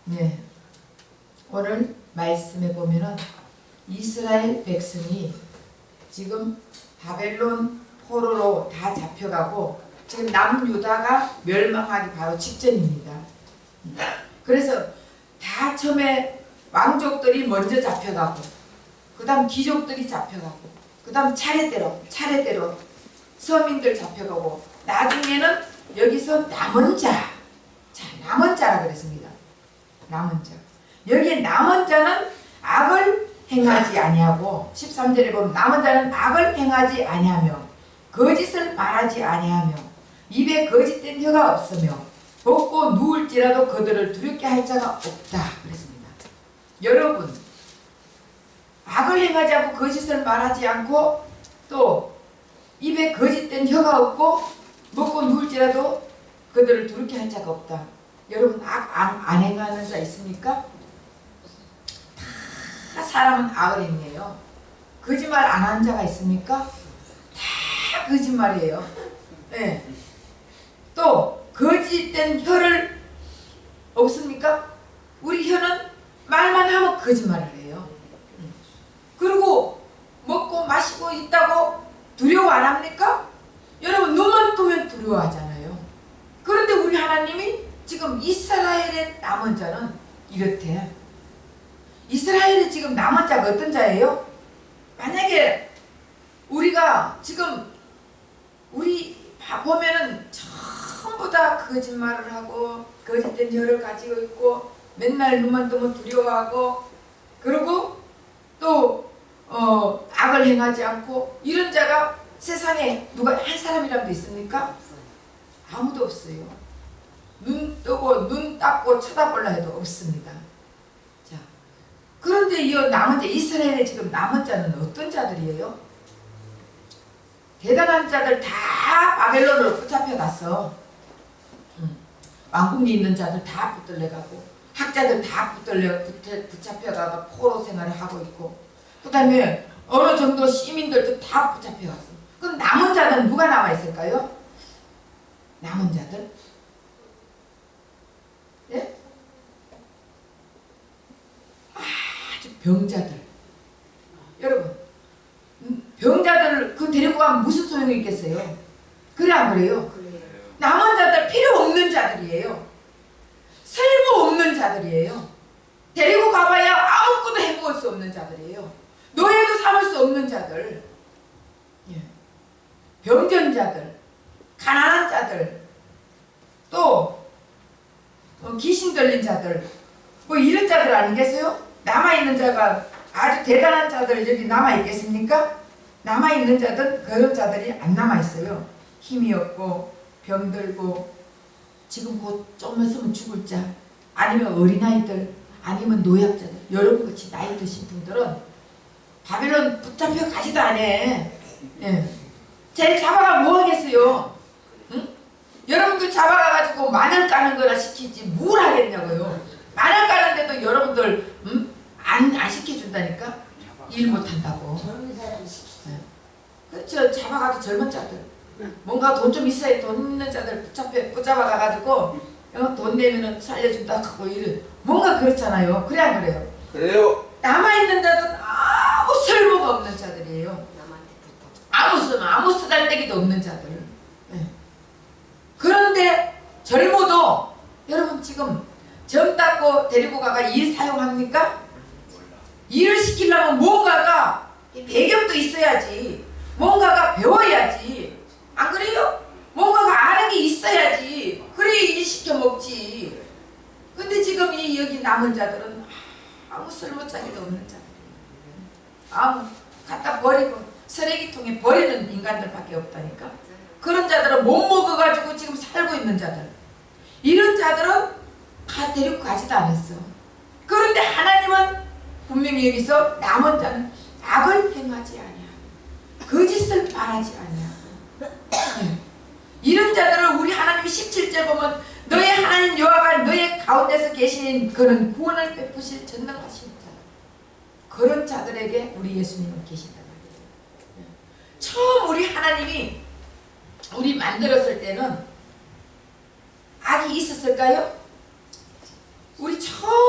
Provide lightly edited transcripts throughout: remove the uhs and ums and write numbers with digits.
네. 오늘 말씀에 보면은 이스라엘 백성이 지금 바벨론 포로로 다 잡혀가고 지금 남유다가 멸망하기 바로 직전입니다. 그래서 다 처음에 왕족들이 먼저 잡혀가고 그 다음 귀족들이 잡혀가고 그 다음 차례대로 서민들 잡혀가고 나중에는 여기서 남은 자, 남은 자라 그랬습니다. 남은 자. 여기에 남은 자는 악을 행하지 아니하고 13절에 보면 남은 자는 악을 행하지 아니하며 거짓을 말하지 아니하며 입에 거짓된 혀가 없으며 먹고 누울지라도 그들을 두렵게 할 자가 없다 그랬습니다. 여러분, 악을 행하지 않고 거짓을 말하지 않고 또 입에 거짓된 혀가 없고 먹고 누울지라도 그들을 두렵게 할 자가 없다. 여러분, 악 안 행하는 자 있습니까? 다 사람은 악을 행해요. 거짓말 안 하는 자가 있습니까? 다 거짓말이에요. 네. 또 거짓된 혀를 없습니까? 우리 혀는 말만 하면 거짓말을 해요. 그리고 먹고 마시고 있다고 두려워 안 합니까? 여러분, 눈만 뜨면 두려워하잖아요. 그런데 우리 하나님이 지금 이스라엘의 남은 자는 이렇대. 이스라엘의 지금 남은 자가 어떤 자예요? 만약에 우리가 지금 우리 보면은 전부 다 거짓말을 하고 거짓된 혀를 가지고 있고 맨날 눈만 뜨면 두려워하고 그리고 또 악을 행하지 않고 이런 자가 세상에 누가 한 사람이라도 있습니까? 아무도 없어요. 눈 뜨고 눈 닦고 쳐다볼라 해도 없습니다. 자, 그런데 이 남은 자, 이스라엘의 지금 남은 자는 어떤 자들이에요? 대단한 자들 다 바벨론으로 붙잡혀 갔어. 왕궁에 있는 자들 다 붙들려가고 학자들 다 붙잡혀가고 포로 생활을 하고 있고 그 다음에 어느 정도 시민들도 다 붙잡혀갔어. 그럼 남은 자는 누가 남아있을까요? 남은 자들? 예? 아주 병자들. 여러분, 병자들 그 데리고 가면 무슨 소용이 있겠어요? 그래 안 그래요? 남은 자들 필요 없는 자들이에요. 쓸모없는 자들이에요. 데리고 가봐야 아무것도 해먹을 수 없는 자들이에요. 노예도 삼을 수 없는 자들, 병전자들, 가난한 자들, 또 귀신 들린 자들, 뭐 이런 자들 아니겠어요? 남아있는 자가 아주 대단한 자들 여기 남아있겠습니까? 남아있는 자들, 그런 자들이 안 남아있어요. 힘이 없고 병들고 지금 곧 좀 있으면 죽을 자, 아니면 어린아이들, 아니면 노약자들, 여러분같이 나이 드신 분들은 바벨론 붙잡혀 가지도 않아. 예. 쟤 잡아가 뭐 하겠어요? 응? 여러분들 잡아가가지고 마늘 까는 거나 시키지 뭘 하겠냐고요. 마늘 까는데도 여러분들 안 시켜준다니까? 일 못한다고. 예. 그렇죠. 잡아가도 젊은 자들, 뭔가 돈 좀 있어야 돈 있는 자들 붙잡아가가지고 돈 내면은 살려준다 하고 이런 뭔가 그렇잖아요. 그래 안 그래요? 그래요. 남아있는 자들은 아무 쓸모가 없는 자들이에요. 아무 쓰잘데기도 없는 자들. 네. 그런데 젊어도 여러분 지금 젊다고 데리고 가가 일 사용합니까? 일을 시키려면 뭔가가 배경도 있어야지. 뭔가가 배워야지. 안 그래요? 뭔가가 아는 게 있어야지. 그래 일 시켜 먹지. 근데 지금 이 여기 남은 자들은 아무 쓸모짜기도 없는 자들. 아무 갖다 버리고 쓰레기통에 버리는 인간들밖에 없다니까. 그런 자들은 못 먹어가지고 지금 살고 있는 자들. 이런 자들은 데리고 가지도 않았어. 그런데 하나님은 분명히 여기서 남은 자는 악을 행하지 아니하고 거짓을 말하지 아니하고 이런 자들을 우리 하나님이 17절 보면 너의 하나님 여호와가 너의 가운데서 계시는 그런 구원을 베푸실 전능하신 자, 그런 자들에게 우리 예수님은 계신단 말이에요. 처음 우리 하나님이 우리 만들었을 때는 악이 있었을까요? 우리 처음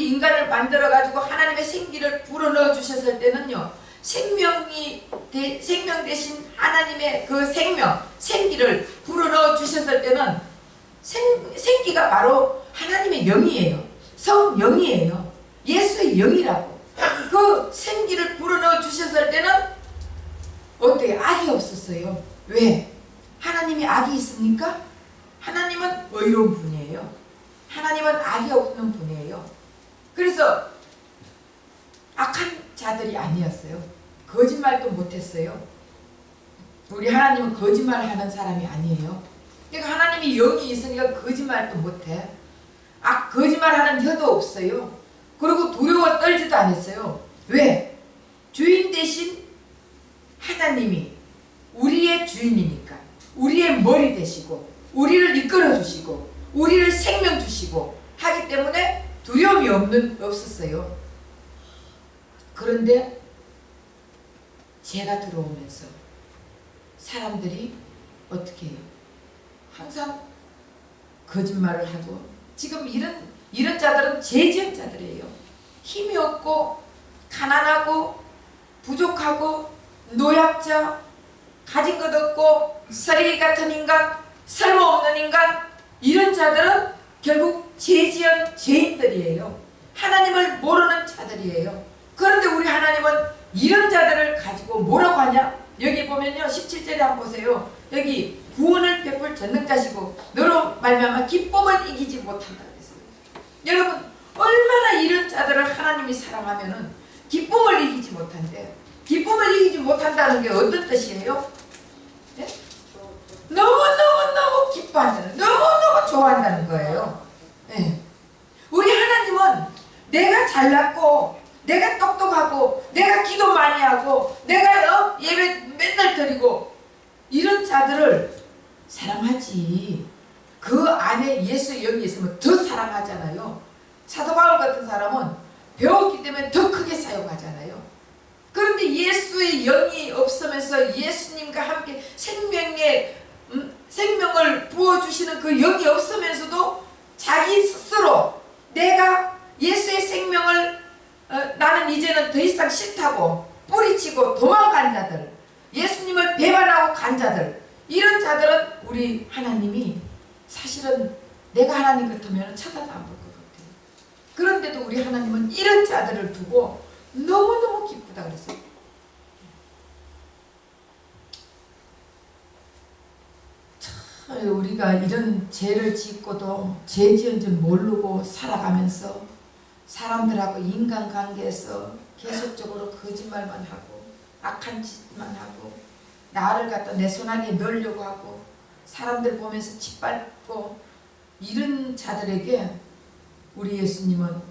인간을 만들어 가지고 하나님의 생기를 불어넣어 주셨을 때는요, 생명 대신 하나님의 그 생기를 불어넣어 주셨을 때는 생기가 바로 하나님의 영이에요. 성령이에요. 예수의 영이라고. 그 생기를 불어넣어 주셨을 때는 어때요? 악이 없었어요. 왜? 하나님이 악이 있습니까? 하나님은 의로운 분이에요. 하나님은 악이 없는 분이에요. 그래서 악한 자들이 아니었어요. 거짓말도 못했어요. 우리 하나님은 거짓말하는 사람이 아니에요. 그러니까 하나님이 영이 있으니까 거짓말도 못해. 거짓말하는 혀도 없어요. 그리고 두려워 떨지도 않았어요. 왜? 주인 대신 하나님이 우리의 주인이니까, 우리의 머리 되시고 우리를 이끌어 주시고 우리를 생명 주시고 하기 때문에 두려움이 없었어요. 그런데 죄가 들어오면서 사람들이 어떻게 해요? 항상 거짓말을 하고, 지금 이런 자들은 죄 지은 자들이에요. 힘이 없고 가난하고 부족하고 노약자, 가진 것 없고 쓰레기 같은 인간, 쓸모없는 인간, 이런 자들은 결국 죄 지은 죄인들이에요. 하나님을 모르는 자들이에요. 그런데 우리 하나님은 이런 자들을 가지고 뭐라고 하냐? 여기 보면요, 17절에 한번 보세요. 여기 구원을 베풀 전능자시고 너로 말미암아 기쁨을 이기지 못한다 그랬어요. 여러분, 얼마나 이런 자들을 하나님이 사랑하면은 기쁨을 이기지 못한대. 기쁨을 이기지 못한다는 게 어떤 뜻이에요? 네? 너무너무 기뻐한다는, 너무너무 좋아한다는 거예요. 네. 우리 하나님은 내가 잘났고, 내가 똑똑하고, 내가 기도 많이 하고, 내가 예배 맨날 드리고, 이런 자들을 사랑하지. 그 안에 예수의 영이 있으면 더 사랑하잖아요. 사도 바울 같은 사람은 배웠기 때문에 더 크게 사용하잖아요. 그런데 예수의 영이 없으면서 예수님과 함께 생명을 부어주시는 그 영이 없으면서도 자기 스스로 내가 예수의 생명을 나는 이제는 더 이상 싫다고 뿌리치고 도망간 자들, 예수님을 배반하고 간 자들, 이런 자들은 우리 하나님이 사실은 내가 하나님 같으면 쳐다도 안 볼 것 같아요. 그런데도 우리 하나님은 이런 자들을 두고 너무너무 기쁘다 그랬어요. 참, 우리가 이런 죄를 짓고도 죄 지은 줄 모르고 살아가면서 사람들하고 인간관계에서 계속적으로 거짓말만 하고 악한 짓만 하고 나를 갖다 내 손아귀에 넣으려고 하고 사람들 보면서 짓밟고, 이런 자들에게 우리 예수님은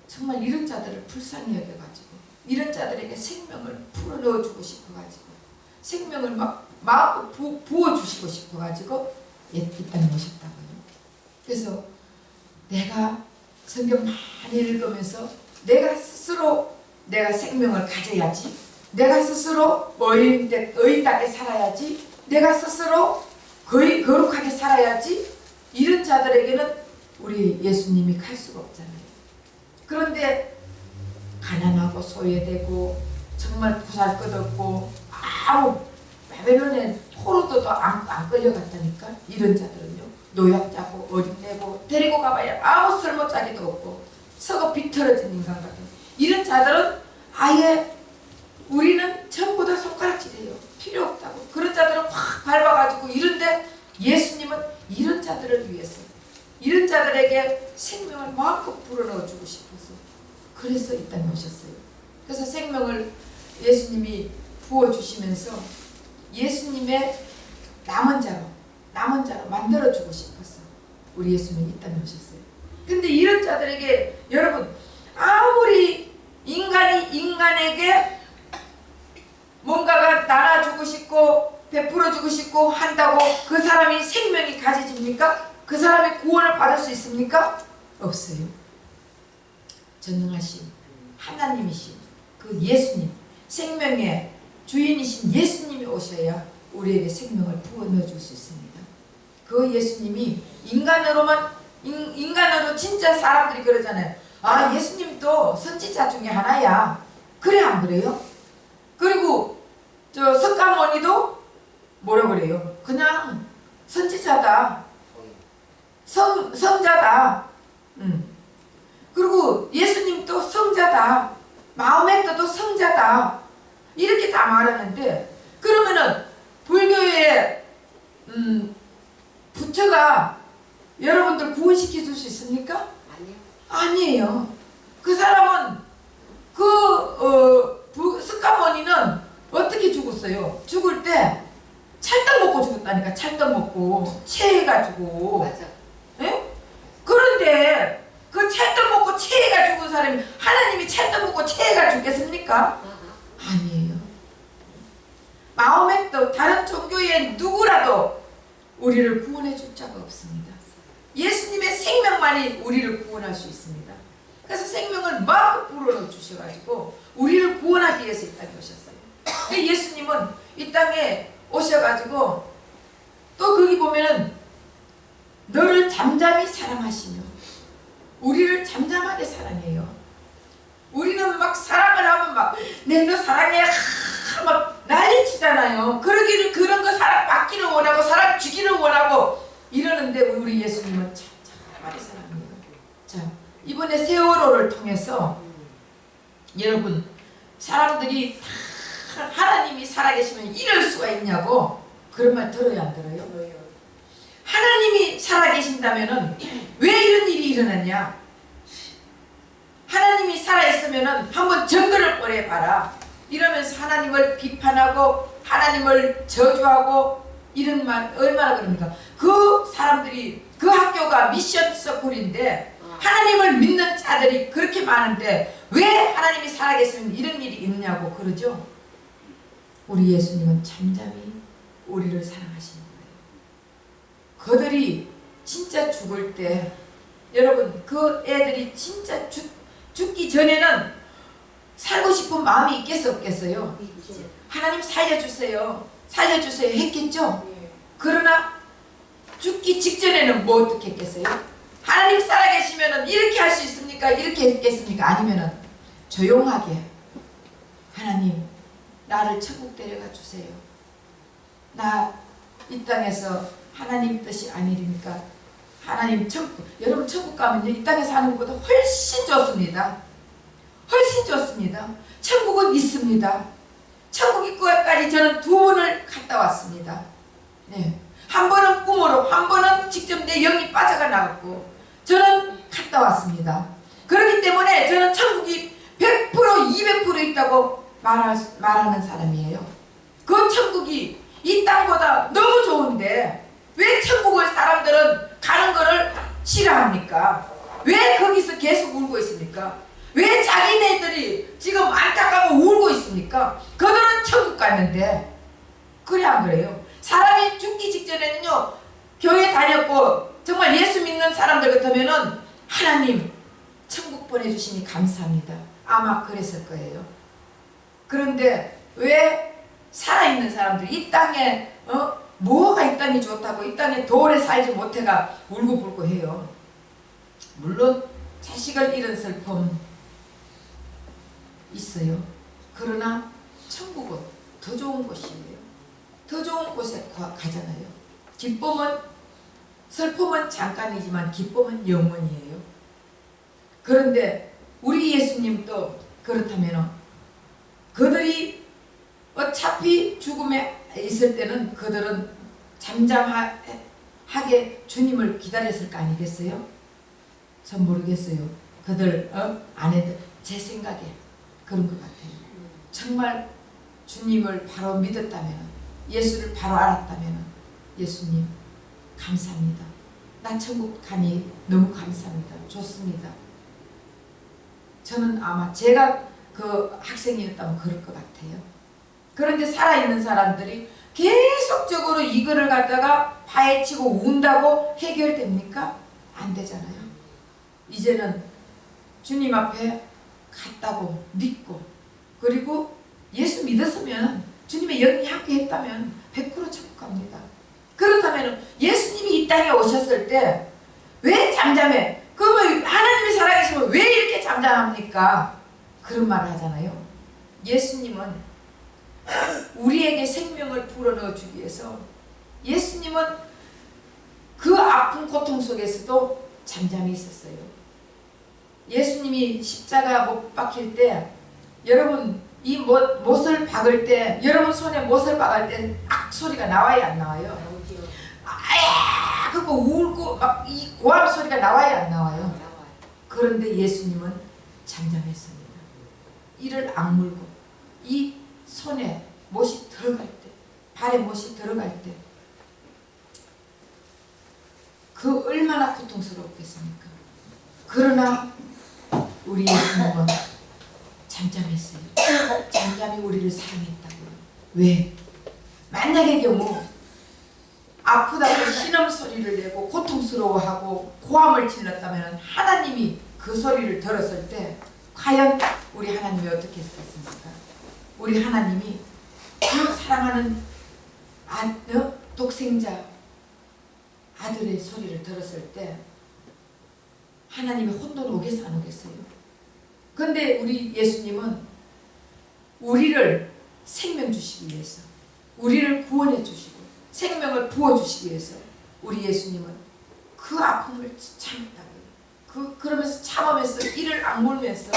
정말 이런 자들을 불쌍히 여겨가지고 이런 자들에게 생명을 불어넣어주고 싶어가지고 생명을 막 마음껏 부어주시고 싶어가지고 이 땅에 오셨다고요. 그래서 내가 성경 많이 읽으면서 내가 스스로 내가 생명을 가져야지, 내가 스스로 의인답게 살아야지, 내가 스스로 거룩하게 살아야지, 이런 자들에게는 우리 예수님이 갈 수가 없잖아요. 그런데 가난하고 소외되고 정말 보잘것없고 아무 바벨론에 포로도 안 끌려갔다니까. 이런 자들은요, 노약자고 어린애고 데리고 가봐야 아무 쓸모짜리도 없고 썩어 비틀어진 인간 같은 이런 자들은 아예 우리는 전부 다 손가락질이에요. 필요 없다고. 그런 자들은 확 밟아가지고 이런데 예수님은 이런 자들을 위해서, 이런 자들에게 생명을 마음껏 불어넣어주고 싶어서 그래서 이 땅에 오셨어요. 그래서 생명을 예수님이 부어주시면서 예수님의 남은 자로 만들어주고 싶어서 우리 예수님이 이 땅에 오셨어요. 근데 이런 자들에게 여러분, 아무리 인간이 인간에게 뭔가가 나눠주고 싶고 베풀어주고 싶고 한다고 그 사람이 생명이 가져집니까? 그 사람이 구원을 받을 수 있습니까? 없어요. 전능하신 하나님이신 그 예수님, 생명의 주인이신 예수님이 오셔야 우리에게 생명을 부어 넣어줄 수 있습니다. 그 예수님이 인간으로만 인간으로 진짜 사람들이 그러잖아요. 아, 예수님도 선지자 중에 하나야. 그래, 안 그래요? 그리고 저 석가모니도 뭐라 그래요? 그냥 선지자다. 성자다. 그리고 예수님도 성자다. 마호메트도 성자다. 이렇게 다 말하는데, 그러면은 불교의 부처가 여러분들 구원시켜 줄 수 있습니까? 아니요. 아니에요. 그 사람은 석가모니는 어떻게 죽었어요? 죽을 때 찰떡 먹고 죽었다니까. 찰떡 먹고 체해가지고. 맞아. 예? 그런데 그 찰떡 먹고 체해가 죽은 사람이 하나님이 찰떡 먹고 체해가 죽겠습니까? 아니에요. 마호메트 다른 종교의 누구라도 우리를 구원해 줄 자가 없습니다. 예수님의 생명만이 우리를 구원할 수 있습니다. 그래서 생명을 막 불어넣어 주셔가지고 우리를 구원하기 위해서 이 땅에 오셨어요. 근데 예수님은 이 땅에 오셔가지고 또 거기 보면은 너를 잠잠히 사랑하시며, 우리를 잠잠하게 사랑해요. 우리는 막 사랑을 하면 막 내 너 사랑해 막 난리치잖아요. 그런 거 사랑 받기를 원하고 사랑 주기를 원하고 이러는데 우리 예수님은 잠잠하게 사랑해요. 자, 이번에 세월호를 통해서 여러분, 사람들이 다 하나님이 살아계시면 이럴 수가 있냐고 그런 말 들어요, 안 들어요? 하나님이 살아계신다면은 왜 이런 일이 일어났냐? 하나님이 살아있으면은 한번 정글을 꺼내봐라. 이러면서 하나님을 비판하고 하나님을 저주하고 이런 말 얼마나 그럽니까? 그 사람들이, 그 학교가 미션 서클인데 하나님을 믿는 자들이 그렇게 많은데 왜 하나님이 살아계시면 이런 일이 있느냐고 그러죠? 우리 예수님은 잠잠히 우리를 사랑하시는 거예요. 그들이 진짜 죽을 때, 여러분, 그 애들이 진짜 죽기 전에는 살고 싶은 마음이 있겠어 없겠어요? 하나님 살려주세요, 살려주세요 했겠죠? 그러나 죽기 직전에는 뭐 어떻게 했겠어요? 하나님 살아계시면은 이렇게 할 수 있습니까? 이렇게 했겠습니까? 아니면은 조용하게 하나님 나를 천국 데려가 주세요. 나 이 땅에서 하나님 뜻이 아니니까 하나님 천국, 여러분 천국 가면요 이 땅에 사는 것보다 훨씬 좋습니다. 훨씬 좋습니다. 천국은 있습니다. 천국 입구까지 저는 2번을 갔다 왔습니다. 네. 한 번은 꿈으로, 한 번은 직접 내 영이 빠져가 나갔고 저는 갔다 왔습니다. 그렇기 때문에 저는 천국이 100% 200% 있다고 말하는 사람이에요. 그 천국이 이 땅보다 너무 좋은데 왜 천국을 사람들은 가는 거를 싫어합니까? 왜 거기서 계속 울고 있습니까? 왜 자기네들이 지금 안타까워 울고 있습니까? 그들은 천국 갔는데. 그래 안 그래요? 사람이 죽기 직전에는요 교회 다녔고 정말 예수 믿는 사람들 같으면은 하나님 천국 보내주시니 감사합니다. 아마 그랬을 거예요. 그런데 왜 살아있는 사람들이 이 땅에 뭐가 이 땅이 좋다고 이 땅에 도래 살지 못해가 울고불고 해요. 물론 자식을 잃은 슬픔 있어요. 그러나 천국은 더 좋은 곳이에요. 더 좋은 곳에 가잖아요. 기쁨은, 슬픔은 잠깐이지만 기쁨은 영원이에요. 그런데 우리 예수님도 그렇다면 그들이 어차피 죽음에 있을 때는 그들은 잠잠하게 주님을 기다렸을 거 아니겠어요? 전 모르겠어요. 그들 아내들 제 생각에 그런 것 같아요. 정말 주님을 바로 믿었다면, 예수를 바로 알았다면 예수님 감사합니다. 나 천국 가니 너무 감사합니다. 좋습니다. 저는 아마 제가 그 학생이었다면 그럴 것 같아요. 그런데 살아있는 사람들이 계속적으로 이거를 갖다가 파헤치고 운다고 해결됩니까? 안 되잖아요. 이제는 주님 앞에 갔다고 믿고, 그리고 예수 믿었으면 주님의 영이 함께했다면 100% 천국 갑니다. 그렇다면 예수님이 이 땅에 오셨을 때 왜 잠잠해? 그러면 하나님이 살아계시면 왜 이렇게 잠잠합니까? 그런 말을 하잖아요. 예수님은 우리에게 생명을 불어넣어 주기 위해서 예수님은 그 아픈 고통 속에서도 잠잠히 있었어요. 예수님이 십자가 못 박힐 때 여러분 이 못을 박을 때 여러분 손에 못을 박을 때 악 소리가 나와야 안 나와요? 아야 그거 울고 막 이 고함 소리가 나와야 안 나와요? 그런데 예수님은 잠잠했습니다. 이를 악물고 이 손에 못이 들어갈 때 발에 못이 들어갈 때 그 얼마나 고통스럽겠습니까? 그러나 우리 예수님은 잠잠했어요. 잠잠히 우리를 사랑했다고요. 왜? 만약의 경우 아프다고 신음소리를 내고 고통스러워하고 고함을 질렀다면 하나님이 그 소리를 들었을 때 과연 우리 하나님이 어떻게 했겠습니까? 우리 하나님이 그 사랑하는 독생자 아들의 소리를 들었을 때 하나님이 혼돈 오겠어 안 오겠어요? 그런데 우리 예수님은 우리를 생명 주시기 위해서 우리를 구원해 주시고 생명을 부어주시기 위해서 우리 예수님은 그 아픔을 참았다고요. 그러면서 참으면서 이를 악물면서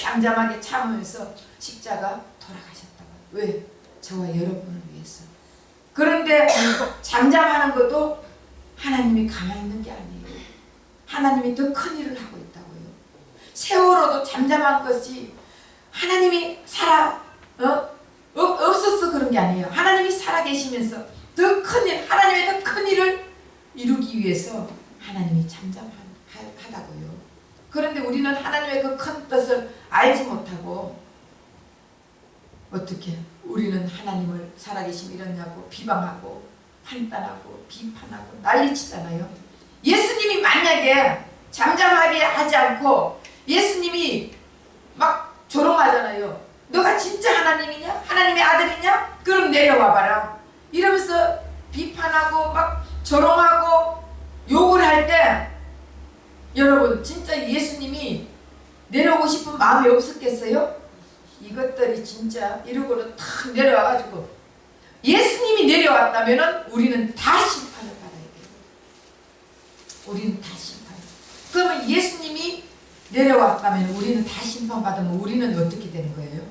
잠잠하게 참으면서 십자가 돌아가셨다고요. 왜? 저와 여러분을 위해서. 그런데 잠잠하는 것도 하나님이 가만히 있는 게 아니에요. 하나님이 더 큰 일을 하고 있다고요. 세월호도 잠잠한 것이 하나님이 없어서 그런 게 아니에요. 하나님이 살아계시면서 더 큰 일, 하나님의 더 큰 일을 이루기 위해서 하나님이 잠잠하다고요. 그런데 우리는 하나님의 그 큰 뜻을 알지 못하고 어떻게 우리는 하나님을 살아계심 이러냐고 비방하고 판단하고 비판하고 난리치잖아요. 예수님이 만약에 잠잠하게 하지 않고 예수님이 막 조롱하잖아요. 너가 진짜 하나님이냐? 하나님의 아들이냐? 그럼 내려와 봐라. 이러면서 비판하고 막 조롱하고 욕을 할 때 여러분 진짜 예수님이 내려오고 싶은 마음이 없었겠어요? 이것들이 진짜 이러고는 탁 내려와가지고 예수님이 내려왔다면 우리는 다 심판을 받아야 돼요. 우리는 다 심판. 그러면 예수님이 내려왔다면 우리는 다 심판받으면 우리는 어떻게 되는 거예요?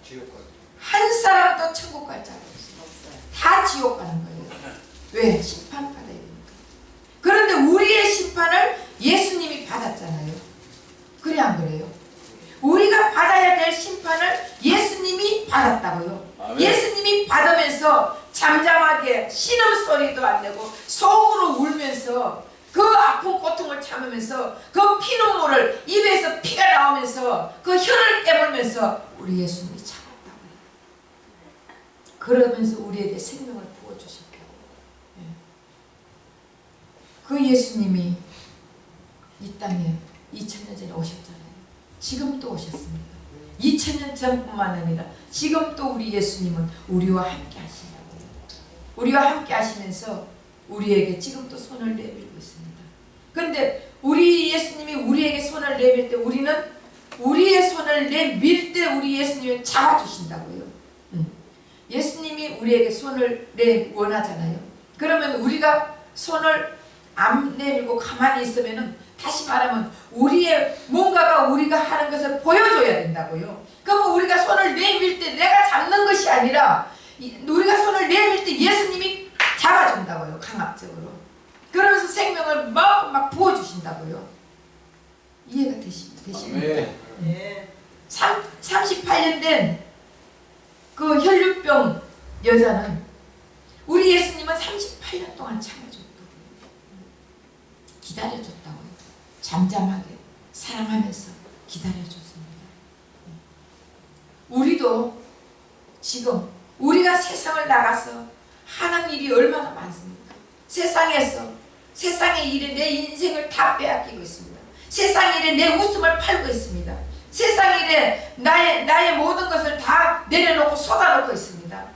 지옥 가요. 한 사람도 천국 갈 자가 없어요. 다 지옥 가는 거예요. 왜? 심판받아야 되니까. 그런데 우리의 심판을 예수님이 받았잖아요. 그래 안 그래요? 우리가 받아야 될 심판을 예수님이 받았다고요. 아멘. 예수님이 받으면서 잠잠하게 신음소리도 안 내고 속으로 울면서 그 아픈 고통을 참으면서 그 피눈물을 입에서 피가 나오면서 그 혀를 깨물면서 우리 예수님이 참았다고요. 그러면서 우리에게 생명을 부어주셨다고. 그 예수님이 이 땅에 2000년 전에 오셨잖아요. 지금 또 오셨습니다. 2000년 전뿐만 아니라 지금 또 우리 예수님은 우리와 함께 하시냐고요. 우리와 함께 하시면서 우리에게 지금 또 손을 내밀고 있습니다. 그런데 우리 예수님이 우리에게 손을 내밀 때 우리는 우리의 손을 내밀 때 우리 예수님이 잡아주신다고요. 예수님이 우리에게 손을 원하잖아요. 그러면 우리가 손을 안 내밀고 가만히 있으면은 다시 말하면 우리의 뭔가가 우리가 하는 것을 보여줘야 된다고요. 그러면 우리가 손을 내밀 때 내가 잡는 것이 아니라 우리가 손을 내밀 때 예수님이 잡아준다고요. 강압적으로. 그러면서 생명을 막 부어주신다고요. 이해가 되십니까? 네. 38년 된 그 혈류병 여자는 우리 예수님은 38년 동안 참아줬거든요. 기다려줬다고요. 잠잠하게 사랑하면서 기다려줬습니다. 우리도 지금 우리가 세상을 나가서 하는 일이 얼마나 많습니까? 세상의 일에 내 인생을 다 빼앗기고 있습니다. 세상 일에 내 웃음을 팔고 있습니다. 세상 일에 나의 모든 것을 다 내려놓고 쏟아놓고 있습니다.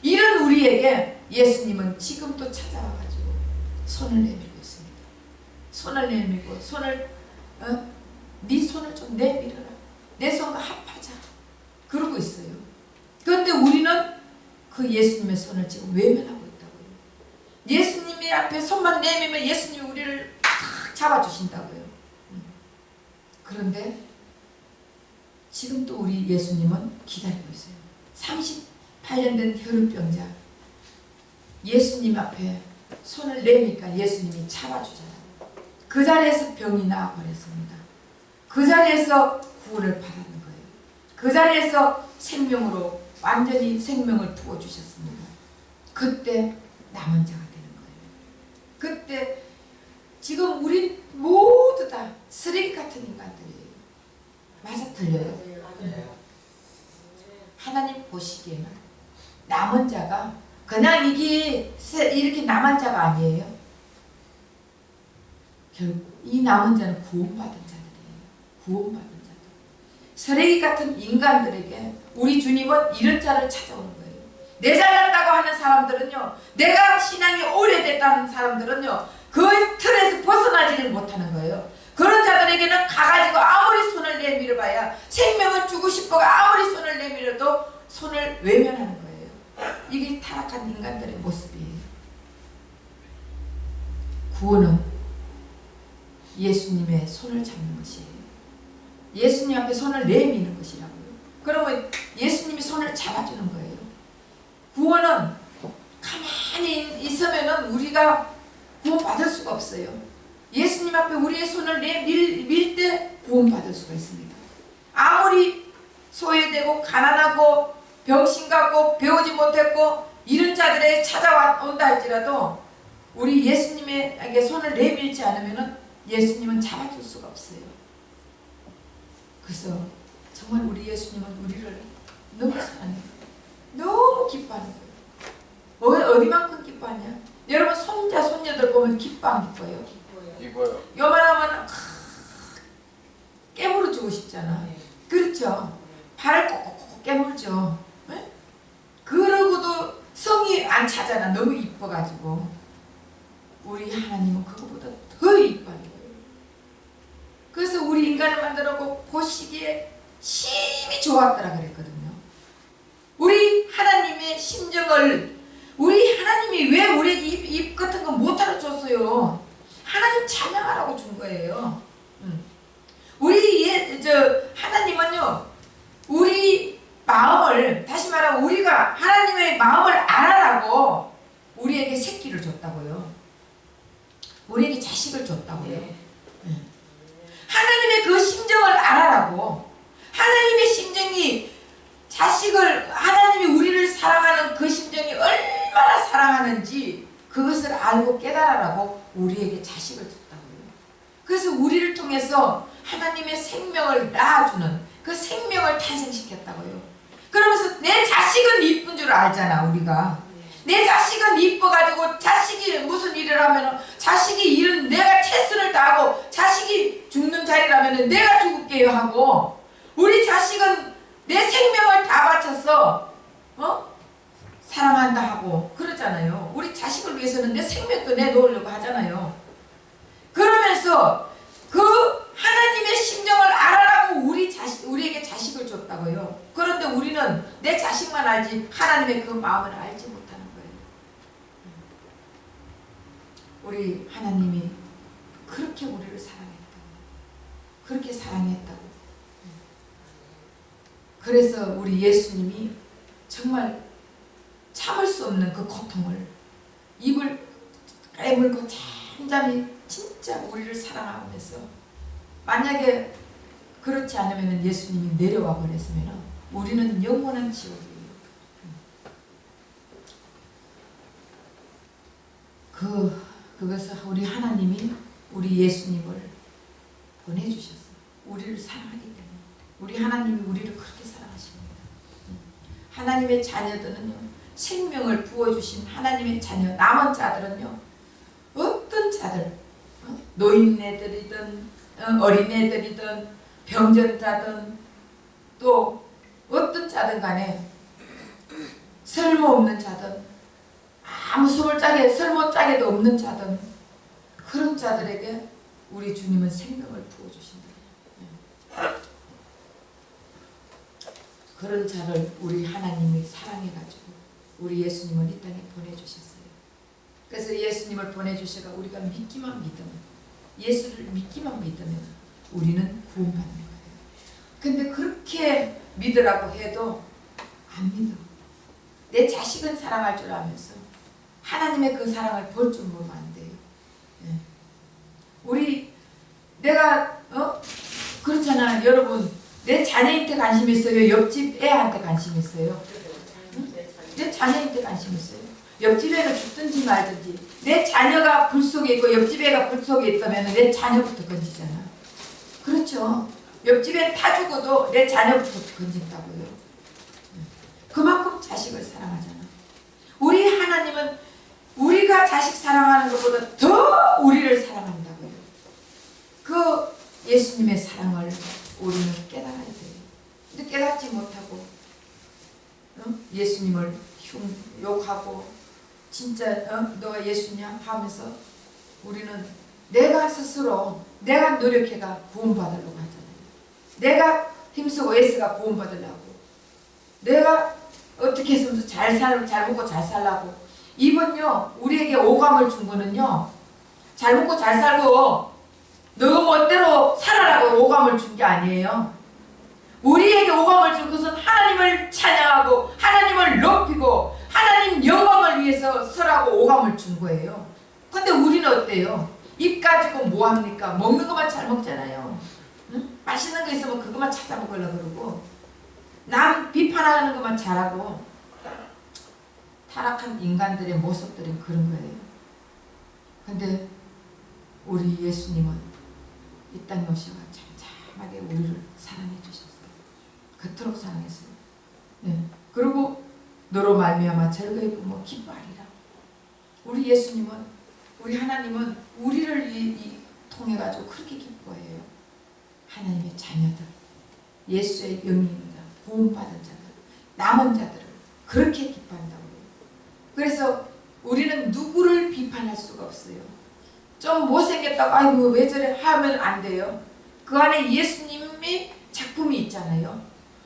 이런 우리에게 예수님은 지금도 찾아와가지고 손을 내밀고 있습니다. 손을 내밀고 네 손을 좀 내밀어라. 내 손과 합하자. 그러고 있어요. 그런데 우리는 그 예수님의 손을 지금 외면하고 있다고요. 예수님의 앞에 손만 내밀면 예수님이 우리를 탁 잡아주신다고요. 그런데 지금 또 우리 예수님은 기다리고 있어요. 38년 된 혈우병자 예수님 앞에 손을 내밀까 예수님이 잡아주잖아요. 그 자리에서 병이 나아버렸습니다. 그 자리에서 구원을 받는 거예요. 그 자리에서 생명으로 완전히 생명을 부어주셨습니다. 그때 남은 자가 되는 거예요. 그때 지금 우리 모두 다 쓰레기 같은 인간들이에요. 맞아 틀려요? 하나님 보시기에는 남은 자가 그냥 이게 이렇게 남은 자가 아니에요. 결국 이 남은 자는 구원받은 자들이에요. 구원받은 자들. 쓰레기 같은 인간들에게 우리 주님은 이런 자를 찾아오는 거예요. 내 잘났다고 하는 사람들은요, 내가 신앙이 오래됐다는 사람들은요, 그 틀에서 벗어나지를 못하는 거예요. 그런 자들에게는 가가지고 아무리 손을 내밀어봐야 생명을 주고 싶어가 아무리 손을 내밀어도 손을 외면하는 거예요. 이게 타락한 인간들의 모습이에요. 구원은 예수님의 손을 잡는 것이에요. 예수님 앞에 손을 내미는 것이라고요. 그러면 예수님이 손을 잡아주는 거예요. 구원은 가만히 있으면은 우리가 구원받을 수가 없어요. 예수님 앞에 우리의 손을 밀 때 구원받을 수가 있습니다. 아무리 소외되고 가난하고 병신 같고 배우지 못했고 이런 자들에 찾아온다 할지라도 우리 예수님에게 손을 내밀지 않으면 예수님은 잡아줄 수가 없어요. 그래서 정말 우리 예수님은 우리를 너무 사랑해요. 너무 기뻐하는 거예요. 어디만큼 기뻐하냐? 여러분 손자 손녀들 보면 기뻐 안 기뻐요? 기뻐요. 요만하면 깨물어 주고 싶잖아. 그렇죠? 발을 콕콕콕 깨물죠. 네? 그러고도 성이 안 차잖아. 너무 이뻐가지고. 우리 하나님은 그거보다 더 이뻐하는 거예요. 그래서 우리 인간을 만들었고 보시기에 심히 좋았더라 그랬거든요. 우리 하나님의 심정을 우리 하나님이 왜 우리에게 입 같은 거 못하러 줬어요? 하나님 찬양하라고 준 거예요. 하나님은요, 우리 마음을, 다시 말하면 우리가 하나님의 마음을 알아라고 우리에게 새끼를 줬다고요. 우리에게 자식을 줬다고요. 하나님의 그 심정을 알아라고. 하나님의 심정이 자식을, 하나님이 우리를 사랑하는 그 심정이 얼마나 사랑하는지 그것을 알고 깨달아라고 우리에게 자식을 줬다고요. 그래서 우리를 통해서 하나님의 생명을 낳아주는 그 생명을 탄생시켰다고요. 그러면서 내 자식은 이쁜 줄 알잖아, 우리가. 내 자식은 이뻐가지고 자식이 무슨 일을 하면 자식이 일은 내가 최선을 다하고 자식이 죽는 자리라면 내가 죽을게요 하고 우리 자식은 내 생명을 다 바쳐서 사랑한다 하고 그러잖아요. 우리 자식을 위해서는 내 생명도 내놓으려고 하잖아요. 그러면서 그 하나님의 심정을 알아라고 우리에게 자식을 줬다고요. 그런데 우리는 내 자식만 알지 하나님의 그 마음을 알지 못하는 거예요. 우리 하나님이 그렇게 우리를 사랑했다고. 그렇게 사랑했다고. 그래서 우리 예수님이 정말 참을 수 없는 그 고통을 입을 깨물고 잠잠히 진짜 우리를 사랑하면서 만약에 그렇지 않으면 예수님이 내려와 버렸으면 우리는 영원한 지옥이에요. 그것을 우리 하나님이 우리 예수님을 보내주셨어요. 우리를 사랑하기 때문에. 우리 하나님이 우리를 그렇게 사랑하십니다. 하나님의 자녀들은요, 생명을 부어주신 하나님의 자녀, 남은 자들은요, 어떤 자들, 노인네들이든 어린애들이든 병전자든 또 어떤 자든 간에 쓸모없는 자든 아무 쓸모짝에도 없는 자든 그런 자들에게 우리 주님은 생명을 부어주신다. 그런 자를 우리 하나님이 사랑해가지고 우리 예수님을 이 땅에 보내주셨어요. 그래서 예수님을 보내주셔가 우리가 믿기만 믿으면, 예수를 믿기만 믿으면 우리는 구원받는 거예요. 근데 그렇게 믿으라고 해도 안 믿어. 내 자식은 사랑할 줄 알면서 하나님의 그 사랑을 볼 줄 모르면 안 돼요. 우리 내가 그렇잖아. 여러분, 내 자녀한테 관심 있어요? 옆집 애한테 관심 있어요? 응? 내 자녀한테 관심 있어요? 옆집 애가 죽든지 말든지 내 자녀가 불 속에 있고 옆집 애가 불 속에 있다면 내 자녀부터 건지잖아. 그렇죠. 옆집 애 다 죽어도 내 자녀부터 건진다고요. 그만큼 자식을 사랑하잖아. 우리 하나님은 우리가 자식 사랑하는 것보다 더 우리를 사랑한다고요. 그 예수님의 사랑을 우리는 깨달아야 돼요. 근데 깨닫지 못하고 예수님을 욕하고 진짜 너가 예수냐 하면서 우리는 내가 스스로 내가 노력해가 구원받으려고 하잖아요. 내가 힘쓰고 애쓰가 구원받으려고, 내가 어떻게 해서 잘 먹고 잘 살라고. 이번요 우리에게 오감을 준 거는요, 잘 먹고 잘 살고 너 멋대로 살아라고 오감을 준 게 아니에요. 우리에게 오감을 준 것은 하나님을 찬양하고 하나님을 높이고 하나님 영광을 위해서 서라고 오감을 준 거예요. 근데 우리는 어때요? 입 가지고 뭐합니까? 먹는 것만 잘 먹잖아요. 응? 맛있는 거 있으면 그것만 찾아 먹으려고 그러고 남 비판하는 것만 잘하고. 타락한 인간들의 모습들은 그런 거예요. 근데 우리 예수님은 이 땅에 오셔서 잠잠하게 우리를 사랑해 주셨어요. 그토록 사랑했어요. 네. 그리고 너로 말미암아 즐거이 부모 기뻐하리라. 우리 예수님은, 우리 하나님은 우리를 통해 가지고 그렇게 기뻐해요. 하나님의 자녀들, 예수의 영입니다. 구원받은 자들, 남은 자들을 그렇게 기뻐한다고요. 그래서 우리는 누구를 비판할 수가 없어요. 좀 못생겼다고 아이고 왜 저래 하면 안 돼요. 그 안에 예수님의 작품이 있잖아요.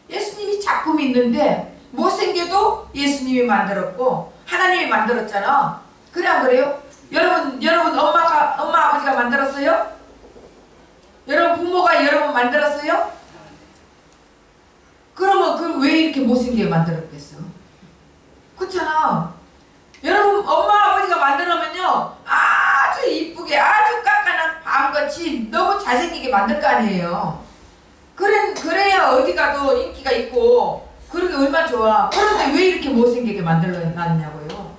예수님이 작품이 있는데 못생겨도 예수님이 만들었고 하나님이 만들었잖아. 그래 안 그래요? 여러분 엄마 아버지가 만들었어요? 여러분 부모가 여러분 만들었어요? 그러면 왜 이렇게 못생기게 만들었겠어? 그렇잖아. 여러분 엄마 아버지가 만들려면요 아주 이쁘게 아주 깐깐한 밤같이 너무 잘생기게 만들 거 아니에요. 그래야 어디 가도 인기가 있고 그러게 얼마나 좋아. 그런데 왜 이렇게 못생기게 만들어놨냐고요.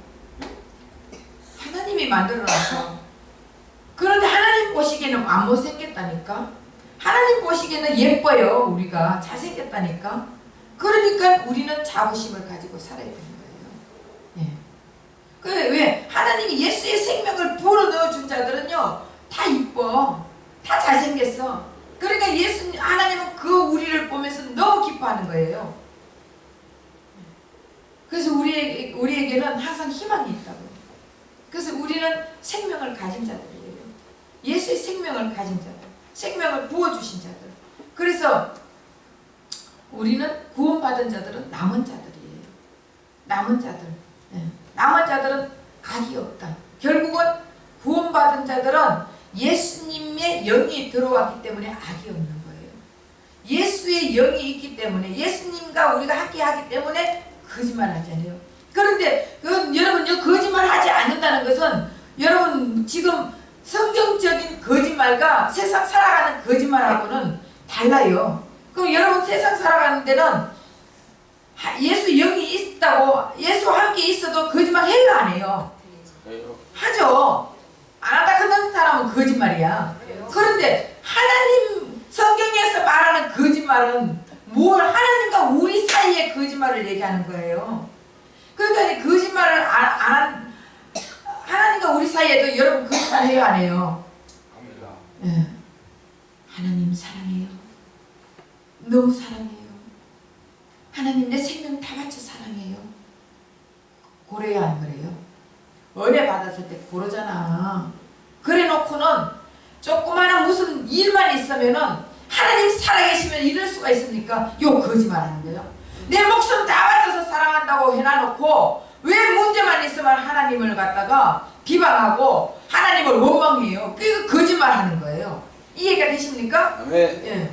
하나님이 만들어놨어. 그런데 하나님 보시기에는 안 못생겼다니까. 하나님 보시기에는 예뻐요. 우리가 잘생겼다니까. 그러니까 우리는 자부심을 가지고 살아야 되는 거예요. 예. 왜? 하나님이 예수의 생명을 불어넣어준 자들은요 다 이뻐, 다 잘생겼어. 그러니까 하나님은 그 우리를 보면서 너무 기뻐하는 거예요. 그래서 우리에게는 항상 희망이 있다고. 그래서 우리는 생명을 가진 자들이에요. 예수의 생명을 가진 자들, 생명을 부어주신 자들. 그래서 우리는 구원받은 자들은 남은 자들이에요. 남은 자들. 네. 남은 자들은 악이 없다. 결국은 구원받은 자들은 예수님의 영이 들어왔기 때문에 악이 없는 거예요. 예수의 영이 있기 때문에, 예수님과 우리가 함께 하기 때문에 거짓말 하잖아요. 그런데 여러분요, 거짓말 하지 않는다는 것은 여러분 지금 성경적인 거짓말과 세상 살아가는 거짓말하고는 달라요. 그럼 여러분 세상 살아가는 데는 예수 영이 있다고 예수와 함께 있어도 거짓말 해요 안 해요? 하죠. 안 한다 하는 사람은 거짓말이야. 그런데 하나님 성경에서 말하는 거짓말은 하나님과 우리 사이의 거짓말을 얘기하는 거예요. 그러니까 거짓말을 하나님과 우리 사이에도 여러분 거짓말 해요 안 해요? 네. 하나님 사랑해요. 너무 사랑해요. 하나님 내 생명 다 바쳐 사랑해요. 그래야 안 그래요? 은혜 받았을 때 그러잖아. 그래 놓고는 조그마한 무슨 일만 있으면은 하나님 살아계시면 이럴 수가 있습니까? 요 거짓말하는 거예요. 내 목숨 다 바쳐서 사랑한다고 해놔놓고 왜 문제만 있으면 하나님을 갖다가 비방하고 하나님을 원망해요. 그게 거짓말하는 거예요. 이해가 되십니까? 네. 예.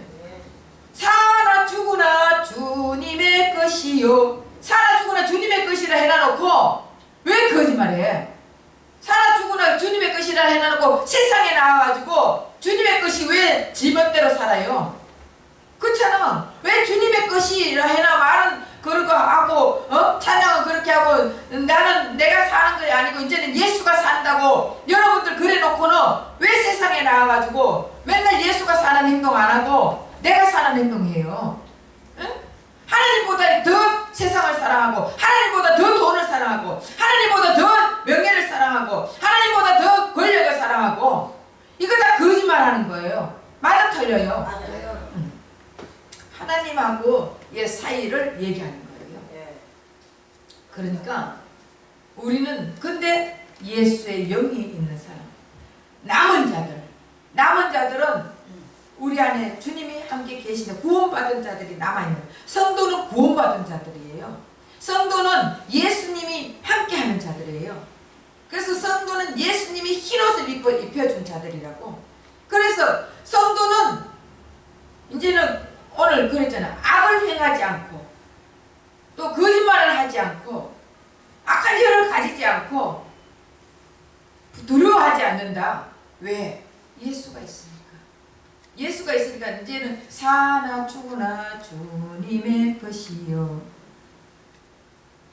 사나 죽으나 주님의 것이요. 사나 죽으나 주님의 것이라 해놔놓고 왜 거짓말해? 사나 죽으나 주님의 것이라 해놔놓고 세상에 나와가지고 주님의 것이 왜 지멋대로 살아요? 그렇잖아. 왜 주님의 것이라 해나 말은 그러고 하고 찬양은 그렇게 하고 나는 내가 사는 게 아니고 이제는 예수가 산다고 여러분들 그래 놓고는 왜 세상에 나와가지고 맨날 예수가 사는 행동 안 하고 내가 사는 행동이에요. 응? 하나님보다 더 세상을 사랑하고 하나님보다 더 돈을 사랑하고 하나님보다 더 명예를 사랑하고 하나님보다 더 권력을 사랑하고 이거 다 거짓말하는 거예요. 맞아 틀려요? 맞아요. 하나님하고 사이를 얘기하는 거예요. 그러니까 우리는 근데 예수의 영이 있는 사람, 남은 자들은 우리 안에 주님이 함께 계시는 구원받은 자들이 남아있는, 성도는 구원받은 자들이에요. 성도는 예수님이 함께하는 자들이에요. 그래서 성도는 예수님이 흰옷을 입혀준 자들이라고. 그래서 성도는 이제는 오늘 그랬잖아. 악을 행하지 않고 또 거짓말을 하지 않고 악한 혀를 가지지 않고 두려워하지 않는다. 왜? 예수가 있으니까. 예수가 있으니까 이제는 사나 죽으나 주님의 것이요.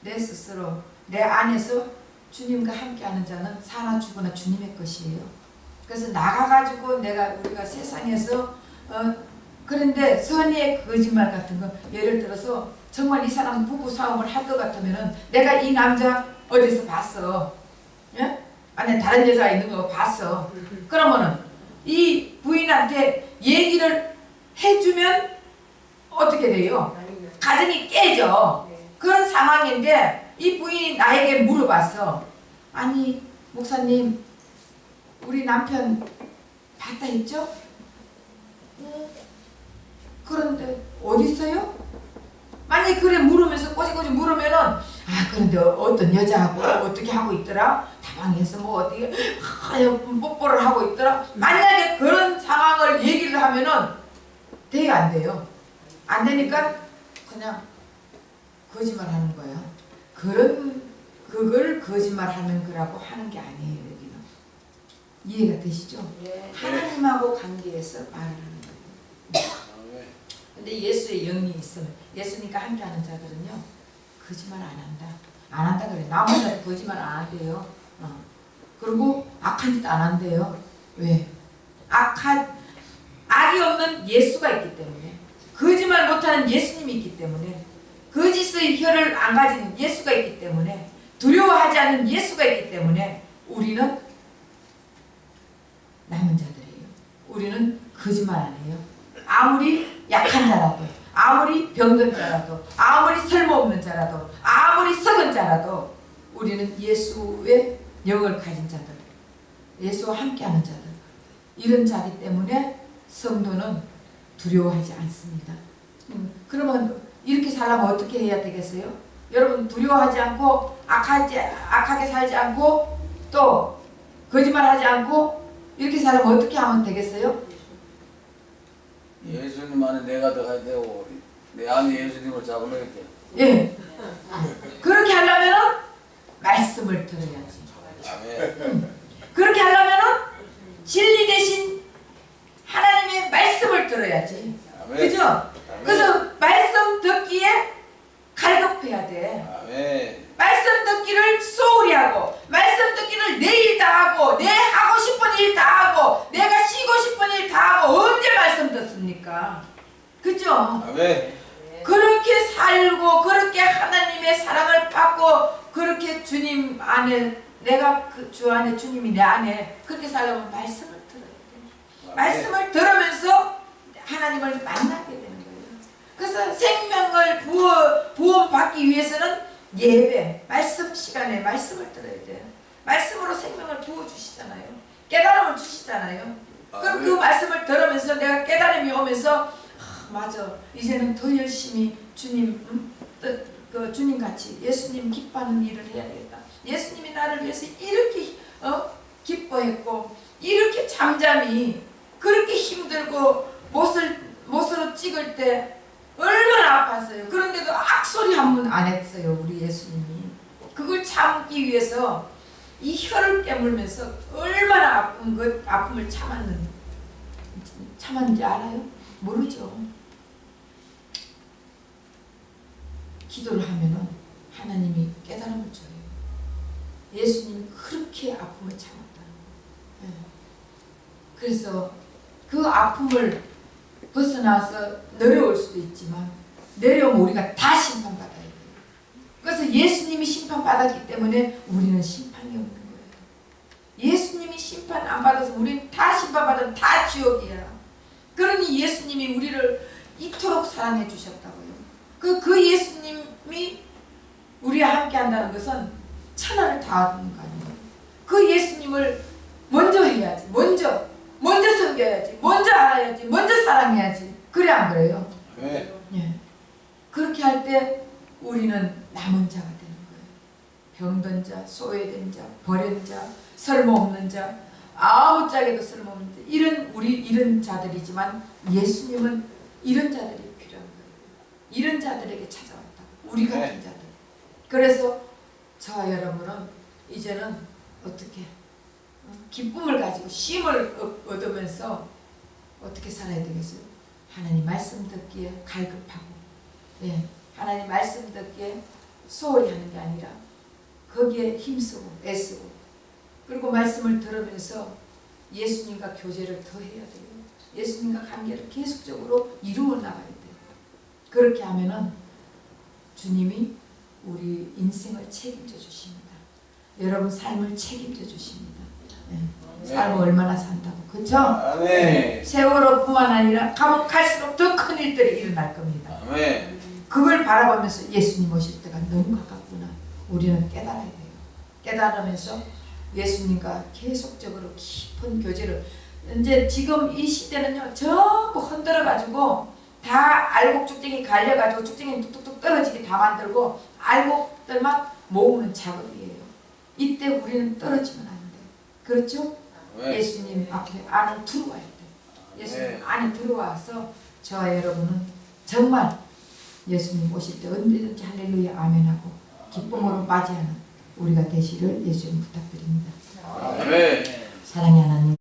내 스스로 내 안에서 주님과 함께하는 자는 사나 죽으나 주님의 것이에요. 그래서 나가가지고 우리가 세상에서 그런데 선의의 거짓말 같은 거, 예를 들어서 정말 이 사람 부부 싸움을 할 것 같으면은 내가 이 남자 어디서 봤어, 예? 안에 다른 여자가 있는 거 봤어. 그러면은 이 부인한테 얘기를 해주면 어떻게 돼요? 가정이 깨져. 그런 상황인데 이 부인이 나에게 물어봤어. 아니 목사님, 우리 남편 봤다 했죠? 그런데 어디 있어요? 만약에 그래 물으면서 꼬지꼬지 물으면은 그런데 어떤 여자하고 어떻게 하고 있더라? 다방에서 뭐 어떻게 뽀뽀를 하고 있더라? 만약에 그런 상황을 얘기를 하면은 돼요, 안 돼요? 안 되니까 그냥 거짓말하는 거예요. 그걸 거짓말하는 거라고 하는 게 아니에요. 여기는 이해가 되시죠? 네. 하나님하고 관계에서 말을 하는 거예요. 근데 예수의 영이 있으면, 예수님과 함께하는 자들은요 거짓말 안 한다. 안 한다 그래. 남은 자들 거짓말 안 한대요. 그리고 악한 짓 안 한대요. 왜? 악이 없는 예수가 있기 때문에, 거짓말 못하는 예수님이 있기 때문에, 거짓의 혀를 안 가진 예수가 있기 때문에, 두려워하지 않는 예수가 있기 때문에 우리는 남은 자들이에요. 우리는 거짓말 안 해요. 아무리 약한 자라도, 아무리 병든 자라도, 아무리 쓸모없는 자라도, 아무리 썩은 자라도 우리는 예수의 영을 가진 자들, 예수와 함께하는 자들, 이런 자기 때문에 성도는 두려워하지 않습니다. 그러면 이렇게 살려면 어떻게 해야 되겠어요? 여러분, 두려워하지 않고 악하게 살지 않고 또 거짓말하지 않고 이렇게 살려면 어떻게 하면 되겠어요? 예수님 안에 내가 들어가야 되고 내 안에 예수님을 잡아내야 돼. 예. 그렇게 하려면은 말씀을 들어야지. 아멘. 그렇게 하려면은 진리 대신 하나님의 말씀을 들어야지. 아멘. 그죠? 아멘. 그래서 말씀 듣기에 갈급해야 돼. 아멘. 말씀 듣기를 소홀히 하고, 말씀 듣기를 내 일 다 하고, 내 하고 싶은 일 다 하고, 내가 쉬고 싶은 일 다 하고, 언제 말씀 듣습니까? 그죠? 아멘. 그렇게 살고, 그렇게 하나님의 사랑을 받고, 그렇게 주님 안에, 내가 그 주 안에, 주님이 내 안에 그렇게 살려면 말씀을 들어야 돼. 말씀을 들으면서 하나님을 만나게 되는 거예요. 그래서 생명을 부원받기 위해서는 예배, 말씀 시간에 말씀을 들어야 돼요. 말씀으로 생명을 부어주시잖아요. 깨달음을 주시잖아요. 그럼 그 말씀을 들으면서 내가 깨달음이 오면서 맞아, 이제는 더 열심히 주님 그 주님 같이 예수님 기뻐하는 일을 해야 되겠다. 예수님이 나를 위해서 이렇게 기뻐했고 이렇게 잠잠히 그렇게 힘들고 못으로 찍을 때 얼마나 아팠어요. 그런데도 악소리 한 번 안 했어요. 우리 예수님이 그걸 참기 위해서 이 혀를 깨물면서 얼마나 아픔을 참았는지 알아요? 모르죠. 기도를 하면은 하나님이 깨달음을 줘요. 예수님이 그렇게 아픔을 참았다는 거예요. 그래서 그 아픔을 벗어나서 내려올 수도 있지만 내려오면 우리가 다 심판받아야 돼요. 그래서 예수님이 심판받았기 때문에 우리는 심판이 없는 거예요. 예수님이 심판 안 받아서 우리는 다 심판받으면 다 지옥이야. 그러니 예수님이 우리를 이토록 사랑해 주셨다고요. 그 예수님이 우리와 함께 한다는 것은 천하를 다 하는 거 아니에요. 그 예수님을 먼저 해야지. 먼저 섬겨야지. 먼저 알아야지. 먼저 사랑해야지. 그래 안 그래요? 네. 예. 그렇게 할 때 우리는 남은 자가 되는 거예요. 병든 자, 소외된 자, 버린 자, 쓸모없는 자, 아무짝에도 쓸모없는 자, 이런 자들이지만 예수님은 이런 자들이 필요한 거예요. 이런 자들에게 찾아왔다. 우리 같은 자들. 그래서 저와 여러분은 이제는 어떻게 기쁨을 가지고 쉼을 얻으면서 어떻게 살아야 되겠어요? 하나님 말씀 듣기에 갈급하고, 하나님 말씀 듣기에 소홀히 하는 게 아니라 거기에 힘쓰고 애쓰고, 그리고 말씀을 들으면서 예수님과 교제를 더 해야 돼요. 예수님과 관계를 계속적으로 이루어 나가야 돼요. 그렇게 하면은 주님이 우리 인생을 책임져 주십니다. 여러분 삶을 책임져 주십니다. 삶을 얼마나 산다고, 그렇죠? 아멘. 세월호뿐만 아니라 가면 갈수록 더 큰 일들이 일어날 겁니다. 아멘. 그걸 바라보면서 예수님 오실 때가 너무 가깝구나. 우리는 깨달아야 돼요. 깨달으면서 예수님과 계속적으로 깊은 교제를, 이제 지금 이 시대는요 전부 흔들어가지고 다 알곡 쭉쟁이 갈려가지고 쭉쟁이 뚝뚝뚝 떨어지게 다 만들고 알곡들만 모으는 작업이에요. 이때 우리는 떨어지면 안 돼요. 그렇죠? 네. 예수님 앞에 안에 들어와야 돼요. 예수님 안에 들어와서 저와 여러분은 정말 예수님 오실 때 언제든지 할렐루야 아멘하고 기쁨으로 맞이하는 우리가 되시를 예수님 부탁드립니다. 아멘. 사랑의 하나님.